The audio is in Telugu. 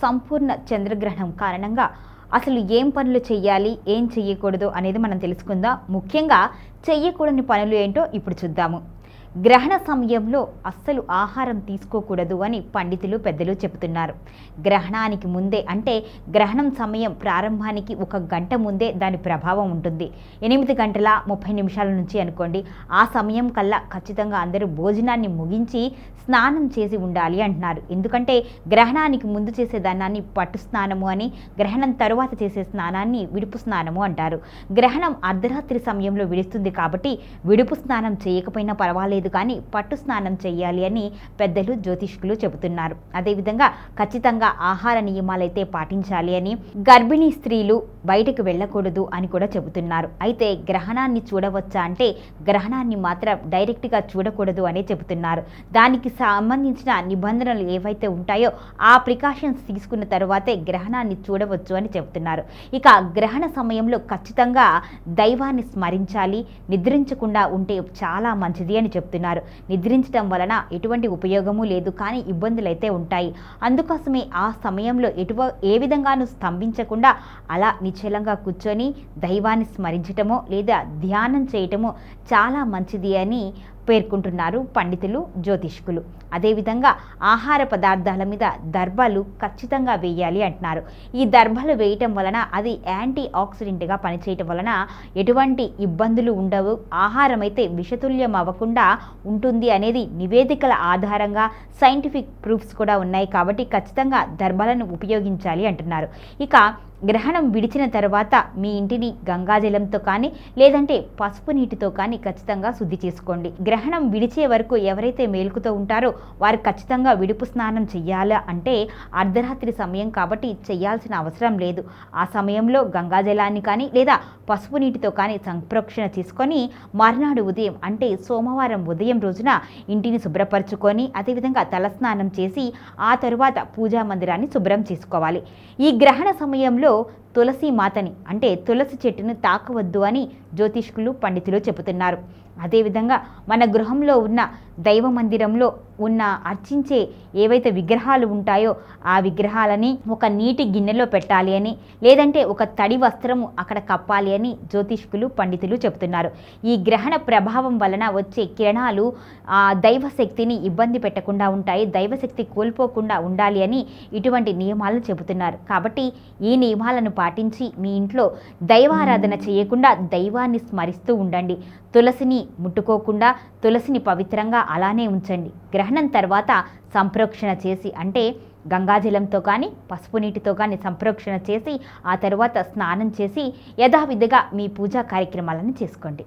సంపూర్ణ చంద్రగ్రహణం కారణంగా అసలు ఏం పనులు చేయాలి, ఏం చేయకూడదు అనేది మనం తెలుసుకుందాం. ముఖ్యంగా చెయ్యకూడని పనులు ఏంటో ఇప్పుడు చూద్దాము. గ్రహణ సమయంలో అస్సలు ఆహారం తీసుకోకూడదు అని పండితులు పెద్దలు చెబుతున్నారు. గ్రహణానికి ముందే అంటే గ్రహణం సమయం ప్రారంభానికి 1 గంట ముందే దాని ప్రభావం ఉంటుంది. 8:30 నుంచి అనుకోండి. ఆ సమయం కల్లా ఖచ్చితంగా అందరూ భోజనాన్ని ముగించి స్నానం చేసి ఉండాలి అంటున్నారు. ఎందుకంటే గ్రహణానికి ముందు చేసే దానాన్ని పట్టు స్నానము అని, గ్రహణం తరువాత చేసే స్నానాన్ని విడుపు స్నానము అంటారు. గ్రహణం అర్ధరాత్రి సమయంలో విడుస్తుంది కాబట్టి విడుపు స్నానం చేయకపోయినా పర్వాలేదు, కానీ పట్టు స్నానం చేయాలి అని పెద్దలు జ్యోతిష్కులు చెబుతున్నారు. అదేవిధంగా ఖచ్చితంగా ఆహార నియమాలైతే పాటించాలి అని, గర్భిణీ స్త్రీలు బయటకు వెళ్ళకూడదు అని కూడా చెబుతున్నారు. అయితే గ్రహణాన్ని చూడవచ్చా అంటే గ్రహణాన్ని మాత్రం డైరెక్ట్గా చూడకూడదు అనే చెబుతున్నారు. దానికి సంబంధించిన నిబంధనలు ఏవైతే ఉంటాయో ఆ ప్రికాషన్స్ తీసుకున్న తర్వాతే గ్రహణాన్ని చూడవచ్చు అని చెబుతున్నారు. ఇక గ్రహణ సమయంలో ఖచ్చితంగా దైవాన్ని స్మరించాలి, నిద్రించకుండా ఉంటే చాలా మంచిది అని చెప్తున్నారు. నిద్రించడం వలన ఎటువంటి ఉపయోగము లేదు, కానీ ఇబ్బందులు అయితే ఉంటాయి. అందుకోసమే ఆ సమయంలో ఏ విధంగానూ స్తంభించకుండా అలా నిశ్చలంగా కూర్చొని దైవాన్ని స్మరించటమో లేదా ధ్యానం చేయటమో చాలా మంచిది అని పేర్కొంటున్నారు పండితులు, జ్యోతిష్కులు. అదేవిధంగా ఆహార పదార్థాల మీద దర్భలు ఖచ్చితంగా వేయాలి అంటున్నారు. ఈ దర్భలు వేయటం వలన అది యాంటీ ఆక్సిడెంట్గా పనిచేయటం వలన ఎటువంటి ఇబ్బందులు ఉండవు, ఆహారం అయితే విషతుల్యం అవ్వకుండా ఉంటుంది అనేది నివేదికల ఆధారంగా సైంటిఫిక్ ప్రూఫ్స్ కూడా ఉన్నాయి. కాబట్టి ఖచ్చితంగా దర్భలను ఉపయోగించాలి అంటున్నారు. ఇక గ్రహణం విడిచిన తర్వాత మీ ఇంటిని గంగాజలంతో కానీ లేదంటే పసుపు నీటితో కానీ ఖచ్చితంగా శుద్ధి చేసుకోండి. గ్రహణం విడిచే వరకు ఎవరైతే మేలుకుతో ఉంటారో వారు ఖచ్చితంగా విడుపు స్నానం చెయ్యాలా అంటే అర్ధరాత్రి సమయం కాబట్టి చేయాల్సిన అవసరం లేదు. ఆ సమయంలో గంగాజలాన్ని కానీ లేదా పసుపు నీటితో కానీ సంప్రోక్షణ చేసుకొని మర్నాడు ఉదయం అంటే సోమవారం ఉదయం రోజున ఇంటిని శుభ్రపరచుకొని అదేవిధంగా తలస్నానం చేసి ఆ తరువాత పూజా మందిరాన్ని శుభ్రం చేసుకోవాలి. ఈ గ్రహణ సమయంలో తులసి మాతని అంటే తులసి చెట్టును తాకవద్దు అని జ్యోతిష్కులు, పండితులు చెబుతున్నారు. అదేవిధంగా మన గృహంలో ఉన్న దైవ మందిరంలో ఉన్న అర్చించే ఏవైతే విగ్రహాలు ఉంటాయో ఆ విగ్రహాలని ఒక నీటి గిన్నెలో పెట్టాలి అని, లేదంటే ఒక తడి వస్త్రము అక్కడ కప్పాలి అని జ్యోతిష్కులు, పండితులు చెబుతున్నారు. ఈ గ్రహణ ప్రభావం వలన వచ్చే కిరణాలు ఆ దైవశక్తిని ఇబ్బంది పెట్టకుండా ఉంటాయి, దైవశక్తి కోల్పోకుండా ఉండాలి అని ఇటువంటి నియమాలను చెబుతున్నారు. కాబట్టి ఈ నియమాలను పాటించి మీ ఇంట్లో దైవారాధన చేయకుండా దైవాన్ని స్మరిస్తూ ఉండండి. తులసిని ముట్టుకోకుండా తులసిని పవిత్రంగా అలానే ఉంచండి. గ్రహణం తర్వాత సంప్రోక్షణ చేసి అంటే గంగాజలంతో కానీ పసుపు నీటితో కానీ సంప్రోక్షణ చేసి ఆ తర్వాత స్నానం చేసి యథావిధిగా మీ పూజా కార్యక్రమాలను చేసుకోండి.